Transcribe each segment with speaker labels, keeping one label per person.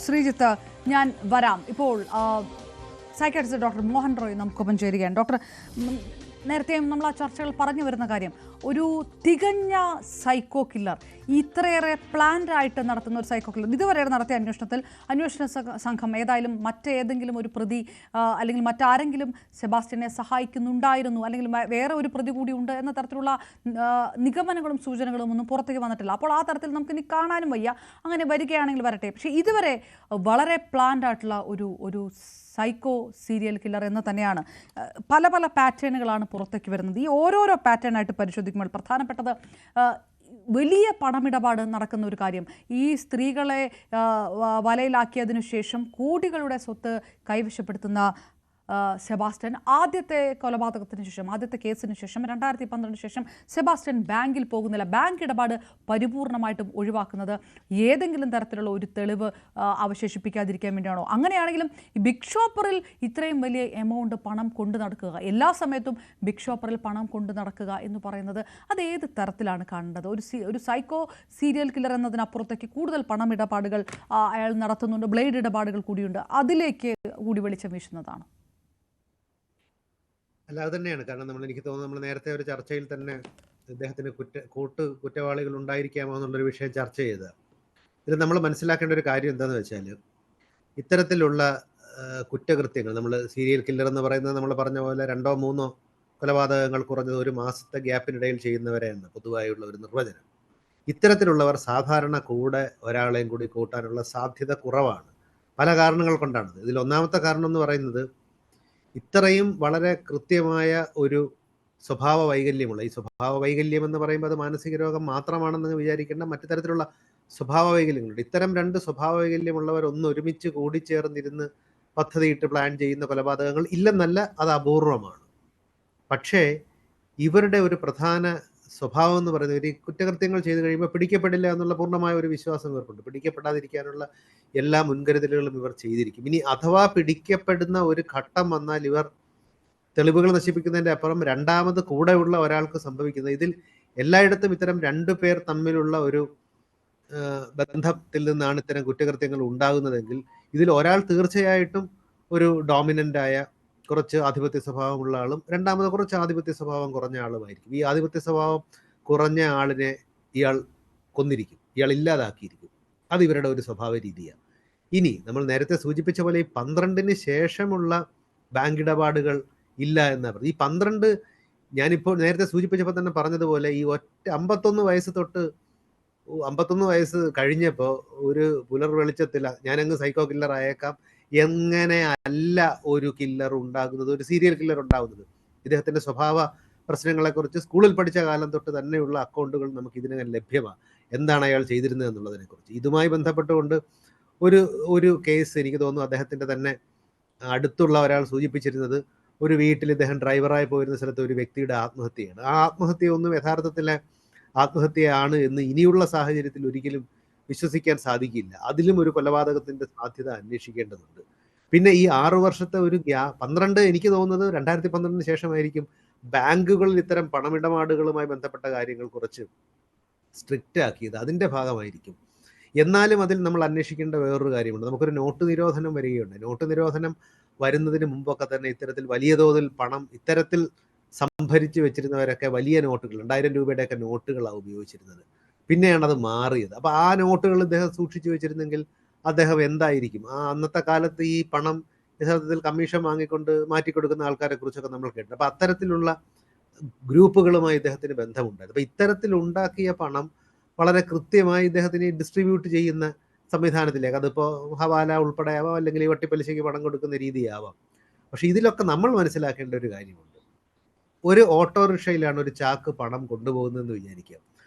Speaker 1: ശ്രീജിത്ത്, ഞാൻ വരാം. ഇപ്പോൾ സൈക്കാട്രിസ്റ്റ് ഡോക്ടർ മോഹൻ റോയ് നമുക്കൊപ്പം ചേരുകയാണ്. ഡോക്ടർ, നേരത്തെയും നമ്മൾ ആ ചർച്ചകൾ പറഞ്ഞു വരുന്ന കാര്യം, ഒരു തികഞ്ഞ സൈക്കോ കില്ലർ, ഇത്രയേറെ പ്ലാൻഡ് ആയിട്ട് നടത്തുന്ന ഒരു സൈക്കോ കില്ലർ, ഇതുവരെ നടത്തിയ അന്വേഷണ സംഘം ഏതായാലും മറ്റേതെങ്കിലും ഒരു പ്രതി അല്ലെങ്കിൽ മറ്റാരെങ്കിലും സെബാസ്റ്റ്യനെ സഹായിക്കുന്നുണ്ടായിരുന്നു, അല്ലെങ്കിൽ വേറെ ഒരു പ്രതി കൂടി ഉണ്ട് എന്ന തരത്തിലുള്ള നിഗമനങ്ങളും സൂചനകളും ഒന്നും പുറത്തേക്ക് വന്നിട്ടില്ല. അപ്പോൾ ആ തരത്തിൽ നമുക്കിനി കാണാനും വയ്യ. അങ്ങനെ വരികയാണെങ്കിൽ വരട്ടെ. പക്ഷേ ഇതുവരെ വളരെ പ്ലാൻഡ് ആയിട്ടുള്ള ഒരു സൈക്കോ സീരിയൽ കില്ലർ എന്ന് തന്നെയാണ്. പല പല പാറ്റേണുകളാണ് പുറത്തേക്ക് വരുന്നത്. ഈ ഓരോരോ പാറ്റേണായിട്ട് പരിശോധിക്കുമ്പോൾ പ്രധാനപ്പെട്ടത് വലിയ പണമിടപാട് നടക്കുന്ന ഒരു കാര്യം. ഈ സ്ത്രീകളെ വലയിലാക്കിയതിനു ശേഷം കോടികളുടെ സ്വത്ത് കൈവശപ്പെടുത്തുന്ന സെബാസ്റ്റ്യൻ, ആദ്യത്തെ കൊലപാതകത്തിന് ശേഷം, ആദ്യത്തെ കേസിന് ശേഷം 2012 ശേഷം സെബാസ്റ്റ്യൻ ബാങ്കിൽ പോകുന്നില്ല. ബാങ്ക് ഇടപാട് പരിപൂർണമായിട്ടും ഒഴിവാക്കുന്നത് ഏതെങ്കിലും തരത്തിലുള്ള ഒരു തെളിവ് അവശേഷിപ്പിക്കാതിരിക്കാൻ വേണ്ടിയാണോ? അങ്ങനെയാണെങ്കിലും ഈ ബിഗ് ഷോപ്പറിൽ ഇത്രയും വലിയ എമൗണ്ട് പണം കൊണ്ടു നടക്കുക, എല്ലാ സമയത്തും ബിഗ് ഷോപ്പറിൽ പണം കൊണ്ടു നടക്കുക എന്ന് പറയുന്നത് അത് ഏത് തരത്തിലാണ് കാണേണ്ടത്? ഒരു സൈക്കോ സീരിയൽ കില്ലർ എന്നതിനപ്പുറത്തേക്ക് കൂടുതൽ പണമിടപാടുകൾ അയാൾ നടത്തുന്നുണ്ട്, ബ്ലേഡ് ഇടപാടുകൾ കൂടിയുണ്ട്. അതിലേക്ക് കൂടി വെളിച്ചം വീശുന്നതാണ്.
Speaker 2: അല്ല, അത് തന്നെയാണ്. കാരണം എനിക്ക് തോന്നുന്നു നമ്മൾ നേരത്തെ ഒരു ചർച്ചയിൽ തന്നെ ഇദ്ദേഹത്തിന് കുറ്റവാളികൾ ഉണ്ടായിരിക്കാമോ എന്നുള്ളൊരു വിഷയം ചർച്ച ചെയ്തത്. ഇത് നമ്മൾ മനസ്സിലാക്കേണ്ട ഒരു കാര്യം എന്താണെന്ന് വെച്ചാൽ, ഇത്തരത്തിലുള്ള കുറ്റകൃത്യങ്ങൾ, നമ്മൾ സീരിയൽ കില്ലർ എന്ന് പറയുന്നത് നമ്മൾ പറഞ്ഞ പോലെ 2-3 കൊലപാതകങ്ങൾ കുറഞ്ഞത് ഒരു മാസത്തെ ഗ്യാപ്പിനിടയിൽ ചെയ്യുന്നവരെയാണ് പൊതുവായുള്ള ഒരു നിർവചനം. ഇത്തരത്തിലുള്ളവർ സാധാരണ കൂടെ ഒരാളെയും കൂടി കൂട്ടാനുള്ള സാധ്യത കുറവാണ്. പല കാരണങ്ങൾ കൊണ്ടാണ്. ഇതിൽ ഒന്നാമത്തെ കാരണം എന്ന് പറയുന്നത്, ഇത്രയും വളരെ കൃത്യമായ ഒരു സ്വഭാവ വൈകല്യമുള്ള, ഈ സ്വഭാവ വൈകല്യം എന്ന് പറയുമ്പോൾ അത് മാനസിക രോഗം മാത്രമാണെന്ന് വിചാരിക്കേണ്ട, മറ്റു തരത്തിലുള്ള സ്വഭാവ വൈകല്യങ്ങളുണ്ട്. ഇത്തരം 2 സ്വഭാവ വൈകല്യമുള്ളവർ ഒന്നൊരുമിച്ച് കൂടിച്ചേർന്നിരുന്ന് പദ്ധതിയിട്ട് പ്ലാൻ ചെയ്യുന്ന കൊലപാതകങ്ങൾ ഇല്ലെന്നല്ല, അത് അപൂർവമാണ്. പക്ഷേ ഇവരുടെ ഒരു പ്രധാന സ്വഭാവം എന്ന് പറയുന്നത്, ഈ കുറ്റകൃത്യങ്ങൾ ചെയ്തു കഴിയുമ്പോൾ പിടിക്കപ്പെടില്ല എന്നുള്ള പൂർണ്ണമായ ഒരു വിശ്വാസം ഇവർക്കുണ്ട്. പിടിക്കപ്പെടാതിരിക്കാനുള്ള എല്ലാ മുൻകരുതലുകളും ഇവർ ചെയ്തിരിക്കും. ഇനി അഥവാ പിടിക്കപ്പെടുന്ന ഒരു ഘട്ടം വന്നാൽ ഇവർ തെളിവുകൾ നശിപ്പിക്കുന്നതിൻ്റെ അപ്പുറം രണ്ടാമത് കൂടെയുള്ള ഒരാൾക്ക് സംഭവിക്കുന്നത്, ഇതിൽ എല്ലായിടത്തും ഇത്തരം 2 പേർ തമ്മിലുള്ള ഒരു ബന്ധത്തിൽ നിന്നാണ് ഇത്തരം കുറ്റകൃത്യങ്ങൾ ഉണ്ടാകുന്നതെങ്കിൽ ഇതിൽ ഒരാൾ തീർച്ചയായിട്ടും ഒരു ഡോമിനൻ്റായ കുറച്ച് ആധിപത്യ സ്വഭാവമുള്ള ആളും രണ്ടാമത് കുറച്ച് ആധിപത്യ സ്വഭാവം കുറഞ്ഞ ആളുമായിരിക്കും. ഈ ആധിപത്യ സ്വഭാവം കുറഞ്ഞ ആളിനെ ഇയാൾ കൊന്നിരിക്കും, ഇയാൾ ഇല്ലാതാക്കിയിരിക്കും. അത് ഇവരുടെ ഒരു സ്വഭാവ രീതിയാണ്. ഇനി നമ്മൾ നേരത്തെ സൂചിപ്പിച്ച പോലെ ഈ 12-ന് ശേഷമുള്ള ബാങ്ക് ഇടപാടുകൾ ഇല്ല എന്നാണ് പറഞ്ഞത്. ഈ 12 ഞാനിപ്പോൾ നേരത്തെ സൂചിപ്പിച്ചപ്പോൾ തന്നെ പറഞ്ഞതുപോലെ, ഈ 51 വയസ്സ് തൊട്ട് 51 വയസ്സ് കഴിഞ്ഞപ്പോൾ ഒരു പുലർ വെളിച്ചത്തിൽ ഞാനങ്ങ് സൈക്കോ കില്ലർ ആയേക്കാം എങ്ങനെ അല്ല ഒരു കില്ലർ ഉണ്ടാകുന്നത്, ഒരു സീരിയൽ കില്ലർ ഉണ്ടാകുന്നത്. ഇദ്ദേഹത്തിൻ്റെ സ്വഭാവ പ്രശ്നങ്ങളെക്കുറിച്ച് സ്കൂളിൽ പഠിച്ച കാലം തൊട്ട് തന്നെയുള്ള അക്കൗണ്ടുകൾ നമുക്ക് ഇതിനകം ലഭ്യമാണ്. എന്താണ് അയാൾ ചെയ്തിരുന്നത് എന്നുള്ളതിനെക്കുറിച്ച്. ഇതുമായി ബന്ധപ്പെട്ടുകൊണ്ട് ഒരു കേസ് എനിക്ക് തോന്നുന്നു അദ്ദേഹത്തിൻ്റെ തന്നെ അടുത്തുള്ള ഒരാൾ സൂചിപ്പിച്ചിരുന്നത്, ഒരു വീട്ടിൽ ഇദ്ദേഹം ഡ്രൈവറായി പോയിരുന്ന സ്ഥലത്ത് ഒരു വ്യക്തിയുടെ ആത്മഹത്യയാണ്. ആ ആത്മഹത്യയൊന്നും യഥാർത്ഥത്തിലെ ആത്മഹത്യയാണ് എന്ന് ഇനിയുള്ള സാഹചര്യത്തിൽ ഒരിക്കലും വിശ്വസിക്കാൻ സാധിക്കില്ല. അതിലും ഒരു കൊലപാതകത്തിൻ്റെ സാധ്യത അന്വേഷിക്കേണ്ടതുണ്ട്. പിന്നെ ഈ 6 വർഷത്തെ ഒരു 12 എനിക്ക് തോന്നുന്നത് 2012-ന് ശേഷമായിരിക്കും ബാങ്കുകളിൽ ഇത്തരം പണമിടപാടുകളുമായി ബന്ധപ്പെട്ട കാര്യങ്ങൾ കുറച്ച് സ്ട്രിക്റ്റ് ആക്കിയത്. അതിൻ്റെ ഭാഗമായിരിക്കും. എന്നാലും അതിൽ നമ്മൾ അന്വേഷിക്കേണ്ട വേറൊരു കാര്യമുണ്ട്. നമുക്കൊരു നോട്ട് നിരോധനം വരികയുണ്ട്. നോട്ട് നിരോധനം വരുന്നതിന് മുമ്പൊക്കെ തന്നെ ഇത്തരത്തിൽ വലിയ തോതിൽ പണം ഇത്തരത്തിൽ സംഭരിച്ച് വെച്ചിരുന്നവരൊക്കെ വലിയ നോട്ടുകൾ, 2000 രൂപയുടെയൊക്കെ നോട്ടുകളാണ് ഉപയോഗിച്ചിരുന്നത്. പിന്നെയാണ് അത് മാറിയത്. അപ്പോൾ ആ നോട്ടുകൾ ഇദ്ദേഹം സൂക്ഷിച്ചു വെച്ചിരുന്നെങ്കിൽ അദ്ദേഹം എന്തായിരിക്കും? അന്നത്തെ കാലത്ത് ഈ പണം യഥാർത്ഥത്തിൽ കമ്മീഷൻ വാങ്ങിക്കൊണ്ട് മാറ്റിക്കൊടുക്കുന്ന ആൾക്കാരെ കുറിച്ചൊക്കെ നമ്മൾ കേട്ടു. അപ്പോൾ അത്തരത്തിലുള്ള ഗ്രൂപ്പുകളുമായി ഇദ്ദേഹത്തിന് ബന്ധമുണ്ടായിരുന്നു. അപ്പോൾ ഇത്തരത്തിൽ ഉണ്ടാക്കിയ പണം വളരെ കൃത്യമായി ഇദ്ദേഹത്തിന് ഡിസ്ട്രിബ്യൂട്ട് ചെയ്യുന്ന സംവിധാനത്തിലേക്ക്, അതിപ്പോൾ ഹവാല ഉൾപ്പെടെ ആവാം, അല്ലെങ്കിൽ ഈ വട്ടിപ്പലിശയ്ക്ക് പണം കൊടുക്കുന്ന രീതിയാവാം. പക്ഷേ ഇതിലൊക്കെ നമ്മൾ മനസ്സിലാക്കേണ്ട ഒരു കാര്യമുണ്ട്. ഒരു ഓട്ടോറിക്ഷയിലാണ് ഒരു ചാക്ക് പണം കൊണ്ടുപോകുന്നതെന്ന് വിചാരിക്കുക.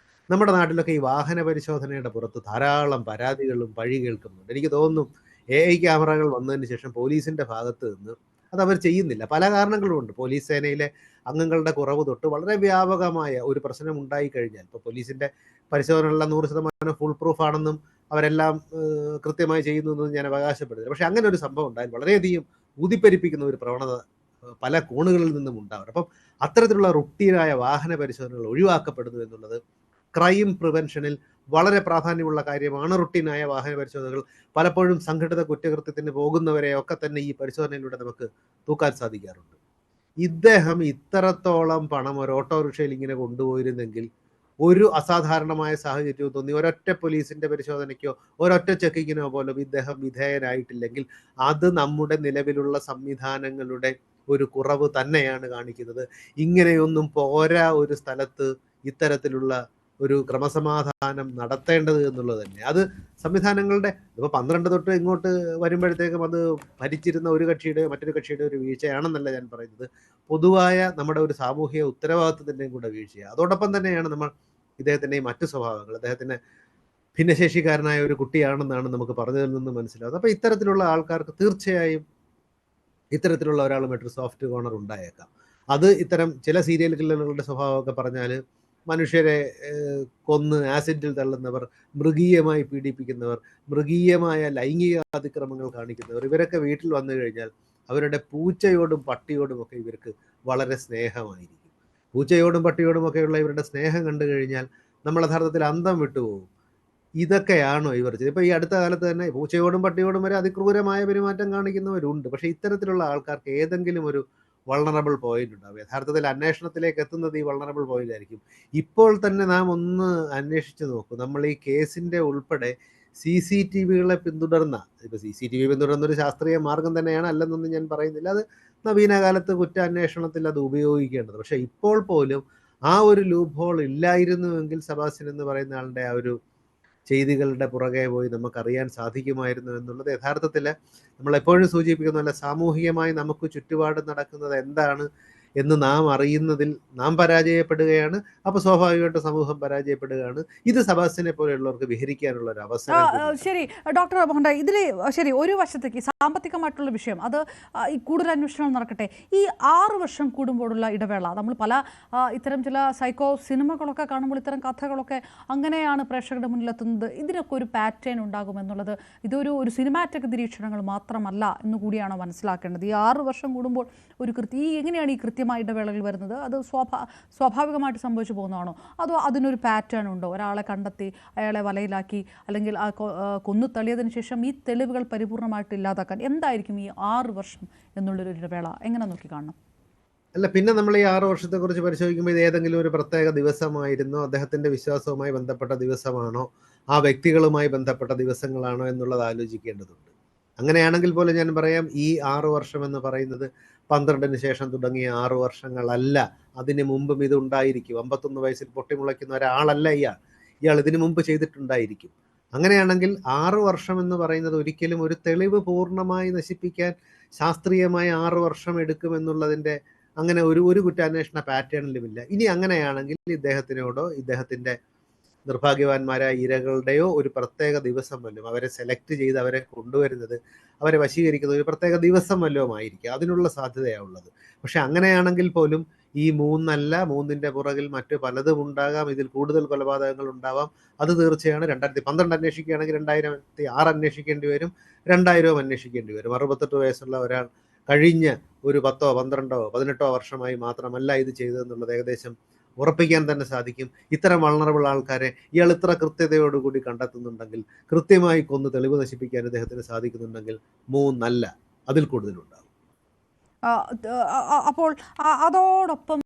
Speaker 2: നമ്മുടെ നാട്ടിലൊക്കെ ഈ വാഹന പരിശോധനയുടെ പുറത്ത് ധാരാളം പരാതികളും പഴി കേൾക്കുന്നുണ്ട്. എനിക്ക് തോന്നുന്നു AI ക്യാമറകൾ വന്നതിന് ശേഷം പോലീസിൻ്റെ ഭാഗത്ത് നിന്ന് അതവർ ചെയ്യുന്നില്ല. പല കാരണങ്ങളുമുണ്ട്. പോലീസ് സേനയിലെ അംഗങ്ങളുടെ കുറവ് തൊട്ട് വളരെ വ്യാപകമായ ഒരു പ്രശ്നം ഉണ്ടായിക്കഴിഞ്ഞാൽ, ഇപ്പോൾ പോലീസിൻ്റെ പരിശോധനയുള്ള 100% ഫുൾ പ്രൂഫ് ആണെന്നും അവരെല്ലാം കൃത്യമായി ചെയ്യുന്നു എന്നും ഞാൻ അവകാശപ്പെടുന്നില്ല. പക്ഷേ അങ്ങനെ ഒരു സംഭവം ഉണ്ടായാൽ വളരെയധികം ഊതിപ്പെരിപ്പിക്കുന്ന ഒരു പ്രവണത പല കോണുകളിൽ നിന്നും ഉണ്ടാവും. അപ്പം അത്തരത്തിലുള്ള റുട്ടീനായ വാഹന പരിശോധനകൾ ഒഴിവാക്കപ്പെടുന്നു എന്നുള്ളത് ക്രൈം പ്രിവെൻഷനിൽ വളരെ പ്രാധാന്യമുള്ള കാര്യമാണ് റുട്ടീനായ വാഹന പരിശോധനകൾ. പലപ്പോഴും സംഘടിത കുറ്റകൃത്യത്തിന് പോകുന്നവരെയൊക്കെ തന്നെ ഈ പരിശോധനയിലൂടെ നമുക്ക് തൂക്കാൻ സാധിക്കാറുണ്ട്. ഇദ്ദേഹം ഇത്രത്തോളം പണം ഒരു ഓട്ടോറിക്ഷയിൽ ഇങ്ങനെ കൊണ്ടുപോയിരുന്നെങ്കിൽ ഒരു അസാധാരണമായ സാഹചര്യവും തോന്നി ഒരൊറ്റ പോലീസിന്റെ പരിശോധനയ്ക്കോ ഒരൊറ്റ ചെക്കിങ്ങിനോ പോലും ഇദ്ദേഹം വിധേയനായിട്ടില്ലെങ്കിൽ അത് നമ്മുടെ നിലവിലുള്ള സംവിധാനങ്ങളുടെ ഒരു കുറവ് തന്നെയാണ് കാണിക്കുന്നത്. ഇങ്ങനെയൊന്നും പോരാ ഒരു സ്ഥലത്ത് ഇത്തരത്തിലുള്ള ഒരു ക്രമസമാധാനം നടത്തേണ്ടത് എന്നുള്ളത് തന്നെ. അത് സംവിധാനങ്ങളുടെ ഇപ്പോൾ 12 തൊട്ട് ഇങ്ങോട്ട് വരുമ്പോഴത്തേക്കും അത് ഭരിച്ചിരുന്ന ഒരു കക്ഷിയുടെ മറ്റൊരു കക്ഷിയുടെ ഒരു വീഴ്ചയാണെന്നല്ല ഞാൻ പറയുന്നത്. പൊതുവായ നമ്മുടെ ഒരു സാമൂഹിക ഉത്തരവാദിത്വത്തിൻ്റെയും കൂടെ വീഴ്ചയാണ്. അതോടൊപ്പം തന്നെയാണ് നമ്മൾ ഇദ്ദേഹത്തിൻ്റെ ഈ മറ്റു സ്വഭാവങ്ങൾ, അദ്ദേഹത്തിന് ഭിന്നശേഷിക്കാരനായ ഒരു കുട്ടിയാണെന്നാണ് നമുക്ക് പറഞ്ഞതിൽ നിന്ന് മനസ്സിലാവുന്നത്. അപ്പോൾ ഇത്തരത്തിലുള്ള ആൾക്കാർക്ക് തീർച്ചയായും ഇത്തരത്തിലുള്ള ഒരാളുമായിട്ടൊരു സോഫ്റ്റ് കോർണർ ഉണ്ടായേക്കാം. അത് ഇത്തരം ചില സീരിയൽ കില്ലറുകളുടെ സ്വഭാവമൊക്കെ പറഞ്ഞാൽ മനുഷ്യരെ കൊന്ന് ആസിഡിൽ തള്ളുന്നവർ, മൃഗീയമായി പീഡിപ്പിക്കുന്നവർ, മൃഗീയമായ ലൈംഗിക അതിക്രമങ്ങൾ കാണിക്കുന്നവർ, ഇവരൊക്കെ വീട്ടിൽ വന്നു കഴിഞ്ഞാൽ അവരുടെ പൂച്ചയോടും പട്ടിയോടും ഒക്കെ ഇവർക്ക് വളരെ സ്നേഹമായിരിക്കും. പൂച്ചയോടും പട്ടിയോടും ഒക്കെയുള്ള ഇവരുടെ സ്നേഹം കണ്ടു കഴിഞ്ഞാൽ നമ്മൾ യഥാർത്ഥത്തിൽ അന്തം വിട്ടുപോകും. ഇതൊക്കെയാണോ ഇവർ ചെയ്തത്? ഇപ്പോൾ ഈ അടുത്ത കാലത്ത് തന്നെ പൂച്ചയോടും പട്ടിയോടും വരെ അതിക്രൂരമായ പെരുമാറ്റം കാണിക്കുന്നവരുണ്ട്. പക്ഷേ ഇത്തരത്തിലുള്ള ആൾക്കാർക്ക് ഏതെങ്കിലും ഒരു വൾണറബിൾ പോയിന്റ് ഉണ്ടാവും. യഥാർത്ഥത്തിൽ അന്വേഷണത്തിലേക്ക് എത്തുന്നത് ഈ വൾണറബിൾ പോയിന്റ് ആയിരിക്കും. ഇപ്പോൾ തന്നെ നാം ഒന്ന് അന്വേഷിച്ച് നോക്കൂ. നമ്മൾ ഈ കേസിൻ്റെ ഉൾപ്പെടെ CCTVകളെ പിന്തുടർന്ന, ഇപ്പോൾ CCTV പിന്തുടർന്ന ഒരു ശാസ്ത്രീയ മാർഗം തന്നെയാണ്, അല്ലെന്നൊന്നും ഞാൻ പറയുന്നില്ല. അത് നവീന കാലത്ത് കുറ്റാന്വേഷണത്തിൽ അത് ഉപയോഗിക്കേണ്ടത്. പക്ഷേ ഇപ്പോൾ പോലും ആ ഒരു ലൂപ്പ് ഹോൾ ഇല്ലായിരുന്നുവെങ്കിൽ സെബാസ്റ്റ്യൻ എന്ന് പറയുന്ന ആളുടെ ആ ഒരു ചെയ്തികളുടെ പുറകെ പോയി നമുക്കറിയാൻ സാധിക്കുമായിരുന്നു എന്നുള്ളത് യഥാർത്ഥത്തിൽ നമ്മളെപ്പോഴും സൂചിപ്പിക്കുന്ന പോലെ സാമൂഹികമായി നമുക്ക് ചുറ്റുപാട് നടക്കുന്നത് എന്താണ് എന്ന് നാം അറിയുന്നതിൽ നാം പരാജയപ്പെടുകയാണ്. അപ്പോൾ സ്വാഭാവികമായിട്ട് സമൂഹം പരാജയപ്പെടുകയാണ്. ഇത് സെബാസ്റ്റ്യനെ പോലെയുള്ളവർക്ക് വിഹരിക്കാനുള്ള ഒരു അവസരം.
Speaker 1: ശരി ഡോക്ടർ മോഹൻ, ഇതിൽ ശരി ഒരു വശത്തേക്ക് സാമ്പത്തികമായിട്ടുള്ള വിഷയം, അത് ഈ കൂടുതൽ അന്വേഷണങ്ങൾ നടക്കട്ടെ. ഈ 6 വർഷം കൂടുമ്പോഴുള്ള ഇടവേള, നമ്മൾ പല ഇത്തരം ചില സൈക്കോ സിനിമകളൊക്കെ കാണുമ്പോൾ ഇത്തരം കഥകളൊക്കെ അങ്ങനെയാണ് പ്രേക്ഷകരുടെ മുന്നിലെത്തുന്നത്. ഇതിനൊക്കെ ഒരു പാറ്റേൺ ഉണ്ടാകുമെന്നുള്ളത് ഇതൊരു സിനിമാറ്റിക് നിരീക്ഷണങ്ങൾ മാത്രമല്ല എന്നുകൂടിയാണോ മനസ്സിലാക്കേണ്ടത്? ഈ 6 വർഷം കൂടുമ്പോൾ ഒരു എങ്ങനെയാണ് ഈ കൃത്യമായ ഇടവേളകൾ വരുന്നത്? അത് സ്വാഭാവികമായിട്ട് സംഭവിച്ചു പോകുന്നതാണോ, അതോ അതിനൊരു പാറ്റേൺ ഉണ്ടോ? ഒരാളെ കണ്ടെത്തി അയാളെ വലയിലാക്കി അല്ലെങ്കിൽ കൊന്നു തള്ളിയതിനു ശേഷം ഈ തെളിവുകൾ പരിപൂർണമായിട്ട് ഇല്ലാതാക്കാൻ എന്തായിരിക്കും ഈ 6 വർഷം എന്നുള്ളൊരു ഇടവേള എങ്ങനെ നോക്കി കാണണം?
Speaker 2: അല്ല, പിന്നെ നമ്മൾ ഈ 6 വർഷത്തെക്കുറിച്ച് പരിശോധിക്കുമ്പോൾ ഇത് ഏതെങ്കിലും ഒരു പ്രത്യേക ദിവസമായിരുന്നോ, അദ്ദേഹത്തിൻ്റെ വിശ്വാസവുമായി ബന്ധപ്പെട്ട ദിവസമാണോ, ആ വ്യക്തികളുമായി ബന്ധപ്പെട്ട ദിവസങ്ങളാണോ എന്നുള്ളത് ആലോചിക്കേണ്ടതുണ്ട്. അങ്ങനെയാണെങ്കിൽ പോലും ഞാൻ പറയാം, ഈ 6 വർഷം എന്ന് പറയുന്നത് 12-ന് ശേഷം തുടങ്ങിയ 6 വർഷങ്ങളല്ല. അതിന് മുമ്പും ഇത് ഉണ്ടായിരിക്കും. 51 വയസ്സിൽ പൊട്ടിമുളയ്ക്കുന്ന ഒരാളല്ല ഇയാൾ ഇതിനു മുമ്പ് ചെയ്തിട്ടുണ്ടായിരിക്കും. അങ്ങനെയാണെങ്കിൽ 6 വർഷം എന്ന് പറയുന്നത് ഒരിക്കലും ഒരു തെളിവ് പൂർണ്ണമായി നശിപ്പിക്കാൻ ശാസ്ത്രീയമായ 6 വർഷം എടുക്കുമെന്നുള്ളതിൻ്റെ അങ്ങനെ ഒരു കുറ്റാന്വേഷണ പാറ്റേണിലുമില്ല. ഇനി അങ്ങനെയാണെങ്കിൽ ഇദ്ദേഹത്തിനോടോ ഇദ്ദേഹത്തിൻ്റെ നിർഭാഗ്യവാന്മാരായ ഇരകളുടെയോ ഒരു പ്രത്യേക ദിവസം വല്ലതും, അവരെ സെലക്ട് ചെയ്ത് അവരെ കൊണ്ടുവരുന്നത്, അവരെ വശീകരിക്കുന്നത് ഒരു പ്രത്യേക ദിവസം വല്ലതും ആയിരിക്കും. അതിനുള്ള സാധ്യതയാണുള്ളത്. പക്ഷെ അങ്ങനെയാണെങ്കിൽ പോലും ഈ 3 അല്ല, 3ന്റെ പുറകിൽ മറ്റു പലതും ഉണ്ടാകാം. ഇതിൽ കൂടുതൽ കൊലപാതകങ്ങൾ ഉണ്ടാവാം. അത് തീർച്ചയാണ്. 2012 അന്വേഷിക്കുകയാണെങ്കിൽ 2006 അന്വേഷിക്കേണ്ടി വരും, 2000 അന്വേഷിക്കേണ്ടി വരും. 68 വയസ്സുള്ള ഒരാൾ കഴിഞ്ഞ ഒരു 10, 12, 18 വർഷമായി മാത്രമല്ല ഇത് ചെയ്തതെന്നുള്ളത് ഏകദേശം ഉറപ്പിക്കാൻ തന്നെ സാധിക്കും. ഇത്തരം വൾണറബിൾ ആൾക്കാരെ ഇയാൾ ഇത്ര കൃത്യതയോടുകൂടി കണ്ടെത്തുന്നുണ്ടെങ്കിൽ, കൃത്യമായി കൊന്ന് തെളിവ് നശിപ്പിക്കാൻ ഇദ്ദേഹത്തിന് സാധിക്കുന്നുണ്ടെങ്കിൽ 3 അല്ല, അതിൽ കൂടുതലുണ്ടാകും.
Speaker 1: അപ്പോൾ അതോടൊപ്പം